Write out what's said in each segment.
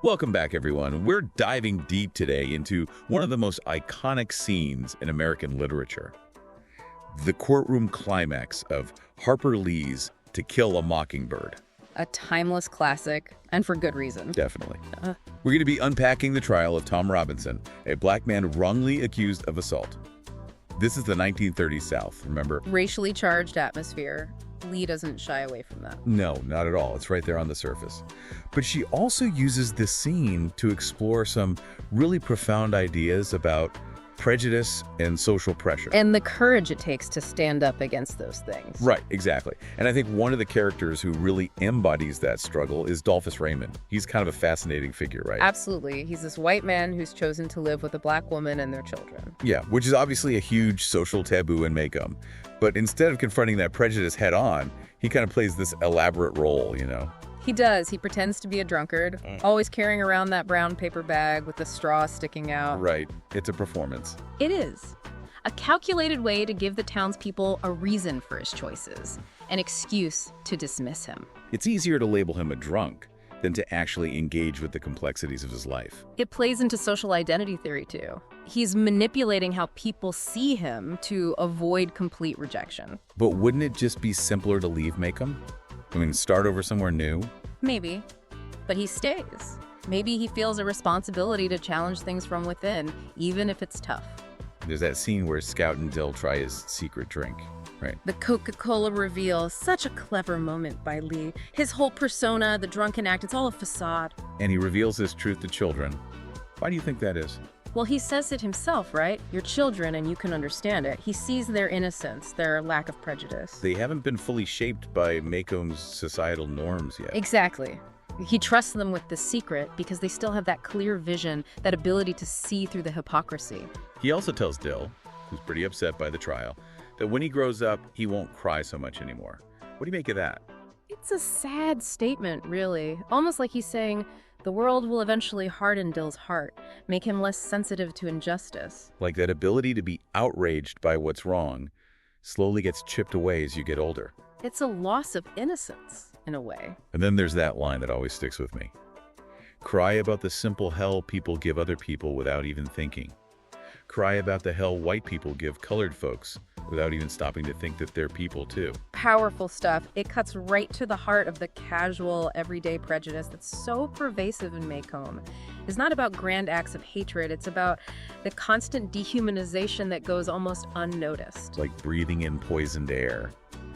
Welcome back, everyone. We're diving deep today into one of the most iconic scenes in American literature. The courtroom climax of Harper Lee's To Kill a Mockingbird. A timeless classic, and for good reason. Definitely. We're going to be unpacking the trial of Tom Robinson, a black man wrongly accused of assault. This is the 1930s South, remember? Racially charged atmosphere. Lee doesn't shy away from that. No, not at all. It's right there on the surface. But she also uses this scene to explore some really profound ideas about prejudice and social pressure. And the courage it takes to stand up against those things. Right, exactly. And I think one of the characters who really embodies that struggle is Dolphus Raymond. He's kind of a fascinating figure, right? Absolutely. He's this white man who's chosen to live with a black woman and their children. Yeah, which is obviously a huge social taboo in Macomb. But instead of confronting that prejudice head on, he kind of plays this elaborate role, you know? He does. He pretends to be a drunkard, always carrying around that brown paper bag with the straw sticking out. Right. It's a performance. It is. A calculated way to give the townspeople a reason for his choices, an excuse to dismiss him. It's easier to label him a drunk than to actually engage with the complexities of his life. It plays into social identity theory, too. He's manipulating how people see him to avoid complete rejection. But wouldn't it just be simpler to leave Macomb? I mean, start over somewhere new? Maybe. But he stays. Maybe he feels a responsibility to challenge things from within, even if it's tough. There's that scene where Scout and Dill try his secret drink, right? The Coca-Cola reveal, such a clever moment by Lee. His whole persona, the drunken act, it's all a facade. And he reveals this truth to children. Why do you think that is? Well, he says it himself, right? You're children and you can understand it. He sees their innocence, their lack of prejudice. They haven't been fully shaped by Macomb's societal norms yet. Exactly. He trusts them with the secret because they still have that clear vision, that ability to see through the hypocrisy. He also tells Dill, who's pretty upset by the trial, that when he grows up, he won't cry so much anymore. What do you make of that? It's a sad statement, really. Almost like he's saying, the world will eventually harden Dill's heart, make him less sensitive to injustice. Like that ability to be outraged by what's wrong slowly gets chipped away as you get older. It's a loss of innocence, in a way. And then there's that line that always sticks with me. Cry about the simple hell people give other people without even thinking. Cry about the hell white people give colored folks without even stopping to think that they're people too. Powerful stuff. It cuts right to the heart of the casual, everyday prejudice that's so pervasive in Macomb. It's not about grand acts of hatred. It's about the constant dehumanization that goes almost unnoticed. Like breathing in poisoned air.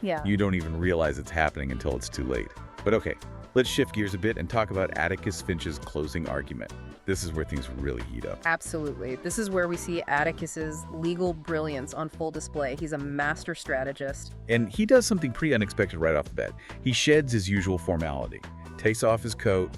Yeah. You don't even realize it's happening until it's too late. But okay, let's shift gears a bit and talk about Atticus Finch's closing argument. This is where things really heat up. Absolutely. This is where we see Atticus's legal brilliance on full display. He's a master strategist. And he does something pretty unexpected right off the bat. He sheds his usual formality, takes off his coat,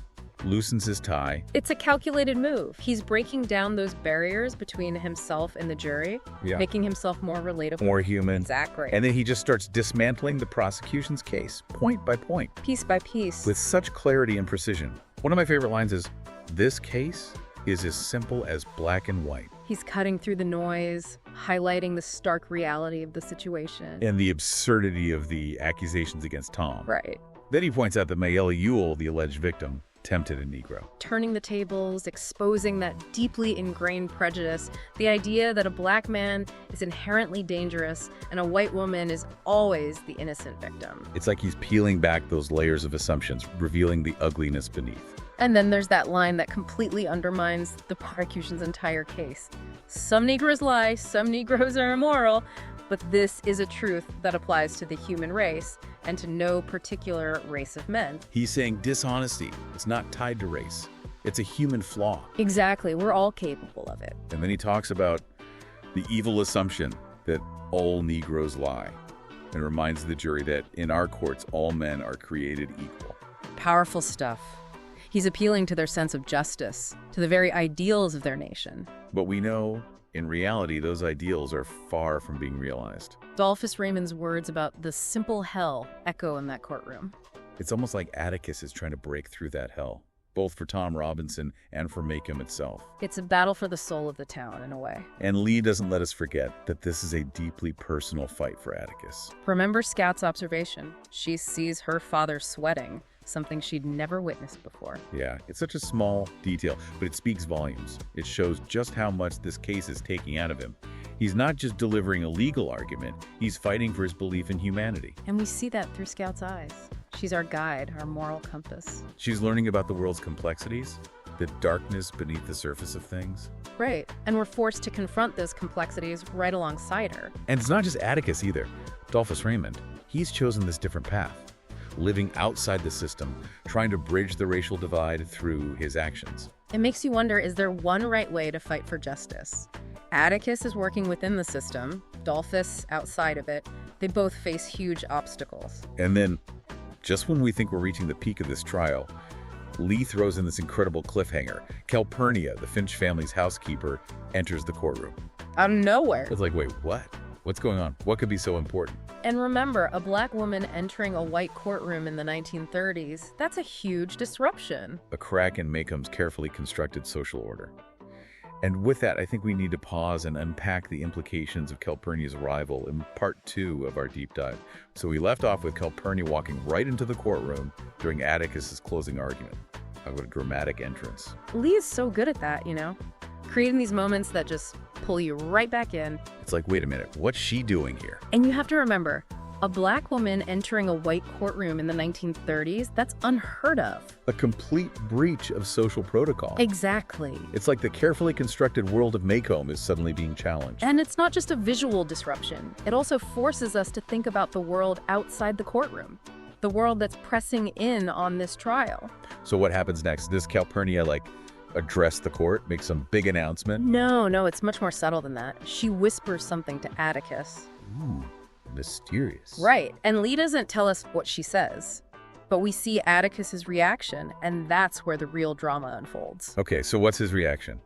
loosens his tie. It's a calculated move. He's breaking down those barriers between himself and the jury, making himself more relatable. More human. Exactly. And then he just starts dismantling the prosecution's case, point by point. Piece by piece. With such clarity and precision. One of my favorite lines is, "This case is as simple as black and white." He's cutting through the noise, highlighting the stark reality of the situation. And the absurdity of the accusations against Tom. Right. Then he points out that Mayella Ewell, the alleged victim, tempted a Negro. Turning the tables, exposing that deeply ingrained prejudice, the idea that a black man is inherently dangerous and a white woman is always the innocent victim. It's like he's peeling back those layers of assumptions, revealing the ugliness beneath. And then there's that line that completely undermines the prosecution's entire case. Some Negroes lie, some Negroes are immoral, but this is a truth that applies to the human race and to no particular race of men. He's saying dishonesty is not tied to race. It's a human flaw. Exactly. We're all capable of it. And then he talks about the evil assumption that all Negroes lie and reminds the jury that in our courts, all men are created equal. Powerful stuff. He's appealing to their sense of justice, to the very ideals of their nation. But we know, in reality, those ideals are far from being realized. Dolphus Raymond's words about the simple hell echo in that courtroom. It's almost like Atticus is trying to break through that hell, both for Tom Robinson and for Macomb itself. It's a battle for the soul of the town, in a way. And Lee doesn't let us forget that this is a deeply personal fight for Atticus. Remember Scout's observation. She sees her father sweating, something she'd never witnessed before. Yeah, it's such a small detail, but it speaks volumes. It shows just how much this case is taking out of him. He's not just delivering a legal argument, he's fighting for his belief in humanity. And we see that through Scout's eyes. She's our guide, our moral compass. She's learning about the world's complexities, the darkness beneath the surface of things. Right, and we're forced to confront those complexities right alongside her. And it's not just Atticus either. Dolphus Raymond, he's chosen this different path, living outside the system, trying to bridge the racial divide through his actions. It makes you wonder, is there one right way to fight for justice? Atticus is working within the system, Dolphus outside of it. They both face huge obstacles. And then, just when we think we're reaching the peak of this trial, Lee throws in this incredible cliffhanger. Calpurnia, the Finch family's housekeeper, enters the courtroom. Out of nowhere. It's like, wait, what? What's going on? What could be so important? And remember, a black woman entering a white courtroom in the 1930s, that's a huge disruption. A crack in Macomb's carefully constructed social order. And with that, I think we need to pause and unpack the implications of Calpurnia's arrival in part 2 of our deep dive. So we left off with Calpurnia walking right into the courtroom during Atticus's closing argument. What a dramatic entrance. Lee is so good at that, you know? Creating these moments that just pull you right back in. It's like, wait a minute, what's she doing here? And you have to remember, a black woman entering a white courtroom in the 1930s, that's unheard of. A complete breach of social protocol. Exactly. It's like the carefully constructed world of Macomb is suddenly being challenged. And it's not just a visual disruption. It also forces us to think about the world outside the courtroom. The world that's pressing in on this trial. So what happens next? Does Calpurnia, address the court, make some big announcement? No, it's much more subtle than that. She whispers something to Atticus. Ooh, mysterious. Right, and Lee doesn't tell us what she says. But we see Atticus's reaction, and that's where the real drama unfolds. Okay, so what's his reaction?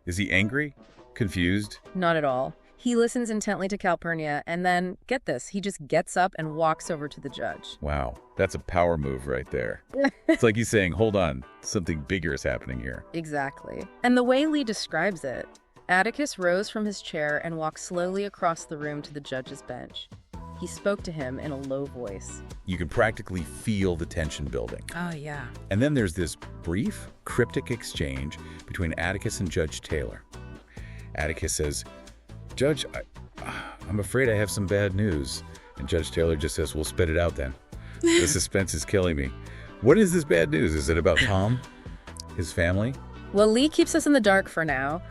Is he angry? Confused? Not at all. He listens intently to Calpurnia, and then, get this, he just gets up and walks over to the judge. Wow, that's a power move right there. It's like he's saying, hold on, something bigger is happening here. Exactly. And the way Lee describes it, Atticus rose from his chair and walked slowly across the room to the judge's bench. He spoke to him in a low voice. You can practically feel the tension building. Oh, yeah. And then there's this brief, cryptic exchange between Atticus and Judge Taylor. Atticus says, Judge, I'm afraid I have some bad news. And Judge Taylor just says, well, spit it out then. The suspense is killing me. What is this bad news? Is it about Tom? His family? Well, Lee keeps us in the dark for now.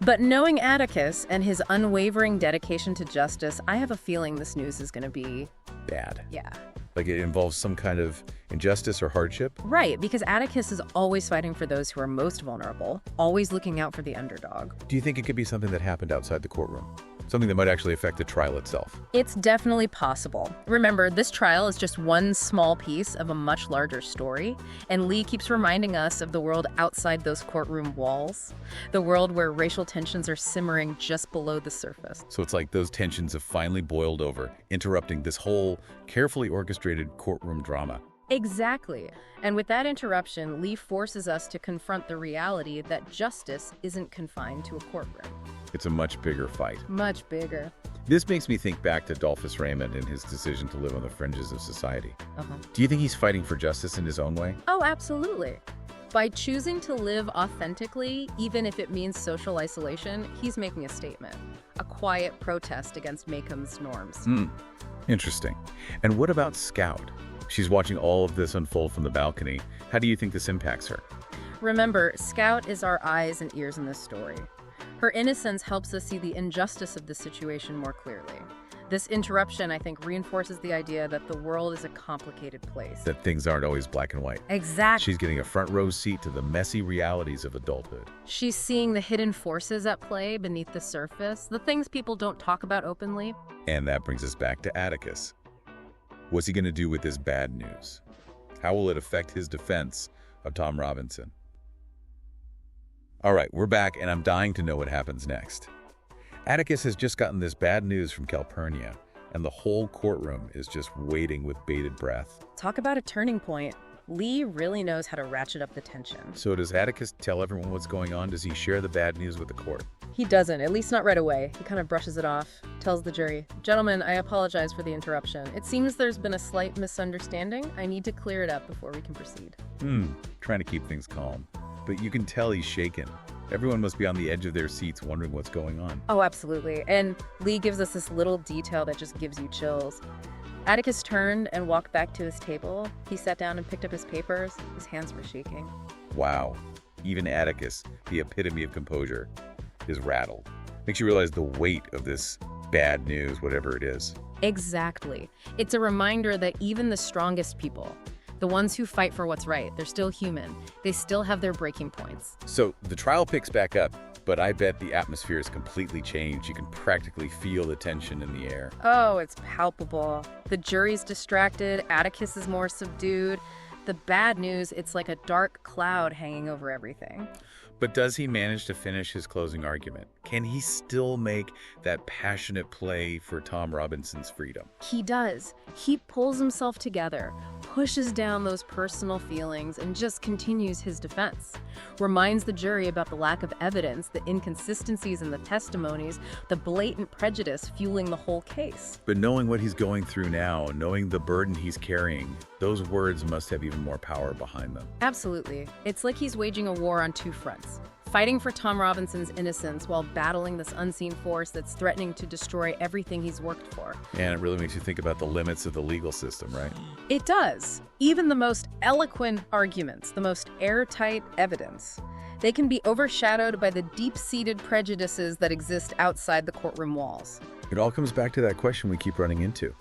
But knowing Atticus and his unwavering dedication to justice, I have a feeling this news is going to be... bad. Yeah. Like it involves some kind of injustice or hardship? Right, because Atticus is always fighting for those who are most vulnerable, always looking out for the underdog. Do you think it could be something that happened outside the courtroom? Something that might actually affect the trial itself? It's definitely possible. Remember, this trial is just one small piece of a much larger story, and Lee keeps reminding us of the world outside those courtroom walls, the world where racial tensions are simmering just below the surface. So it's like those tensions have finally boiled over, interrupting this whole carefully orchestrated courtroom drama. Exactly. And with that interruption, Lee forces us to confront the reality that justice isn't confined to a courtroom. It's a much bigger fight. Much bigger. This makes me think back to Dolphus Raymond and his decision to live on the fringes of society. Do you think he's fighting for justice in his own way? Oh, absolutely. By choosing to live authentically, even if it means social isolation, he's making a statement. A quiet protest against Macomb's norms. Interesting. And what about Scout? She's watching all of this unfold from the balcony. How do you think this impacts her? Remember, Scout is our eyes and ears in this story. Her innocence helps us see the injustice of the situation more clearly. This interruption, I think, reinforces the idea that the world is a complicated place. That things aren't always black and white. Exactly. She's getting a front row seat to the messy realities of adulthood. She's seeing the hidden forces at play beneath the surface, the things people don't talk about openly. And that brings us back to Atticus. What's he going to do with this bad news? How will it affect his defense of Tom Robinson? All right, we're back, and I'm dying to know what happens next. Atticus has just gotten this bad news from Calpurnia, and the whole courtroom is just waiting with bated breath. Talk about a turning point. Lee really knows how to ratchet up the tension. So does Atticus tell everyone what's going on? Does he share the bad news with the court? He doesn't, at least not right away. He kind of brushes it off, tells the jury, "Gentlemen, I apologize for the interruption. It seems there's been a slight misunderstanding. I need to clear it up before we can proceed." Trying to keep things calm. But you can tell he's shaken. Everyone must be on the edge of their seats wondering what's going on. Oh, absolutely. And Lee gives us this little detail that just gives you chills. Atticus turned and walked back to his table. He sat down and picked up his papers. His hands were shaking. Wow. Even Atticus, the epitome of composure, is rattled. Makes you realize the weight of this bad news, whatever it is. Exactly. It's a reminder that even the strongest people, the ones who fight for what's right, they're still human. They still have their breaking points. So the trial picks back up, but I bet the atmosphere is completely changed. You can practically feel the tension in the air. Oh, it's palpable. The jury's distracted. Atticus is more subdued. The bad news, it's like a dark cloud hanging over everything. But does he manage to finish his closing argument? Can he still make that passionate play for Tom Robinson's freedom? He does. He pulls himself together, pushes down those personal feelings, and just continues his defense. Reminds the jury about the lack of evidence, the inconsistencies in the testimonies, the blatant prejudice fueling the whole case. But knowing what he's going through now, knowing the burden he's carrying, those words must have even more power behind them. Absolutely. It's like he's waging a war on two fronts. Fighting for Tom Robinson's innocence while battling this unseen force that's threatening to destroy everything he's worked for. And it really makes you think about the limits of the legal system, right? It does. Even the most eloquent arguments, the most airtight evidence, they can be overshadowed by the deep-seated prejudices that exist outside the courtroom walls. It all comes back to that question we keep running into.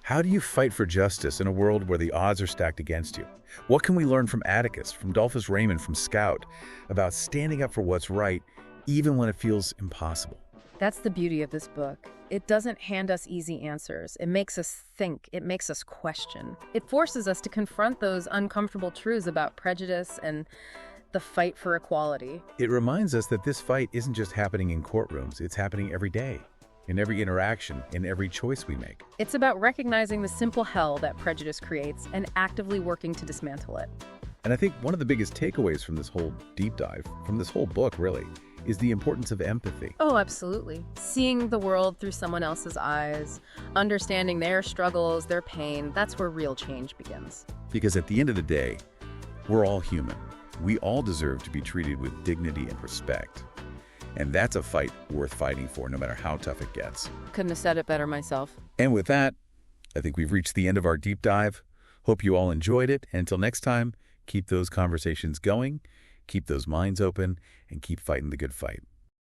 How do you fight for justice in a world where the odds are stacked against you? What can we learn from Atticus, from Dolphus Raymond, from Scout, about standing up for what's right, even when it feels impossible? That's the beauty of this book. It doesn't hand us easy answers. It makes us think. It makes us question. It forces us to confront those uncomfortable truths about prejudice and the fight for equality. It reminds us that this fight isn't just happening in courtrooms, it's happening every day. In every interaction, in every choice we make. It's about recognizing the simple hell that prejudice creates and actively working to dismantle it. And I think one of the biggest takeaways from this whole deep dive, from this whole book really, is the importance of empathy. Oh, absolutely. Seeing the world through someone else's eyes, understanding their struggles, their pain, that's where real change begins. Because at the end of the day, we're all human. We all deserve to be treated with dignity and respect. And that's a fight worth fighting for, no matter how tough it gets. Couldn't have said it better myself. And with that, I think we've reached the end of our deep dive. Hope you all enjoyed it. And until next time, keep those conversations going, keep those minds open, and keep fighting the good fight.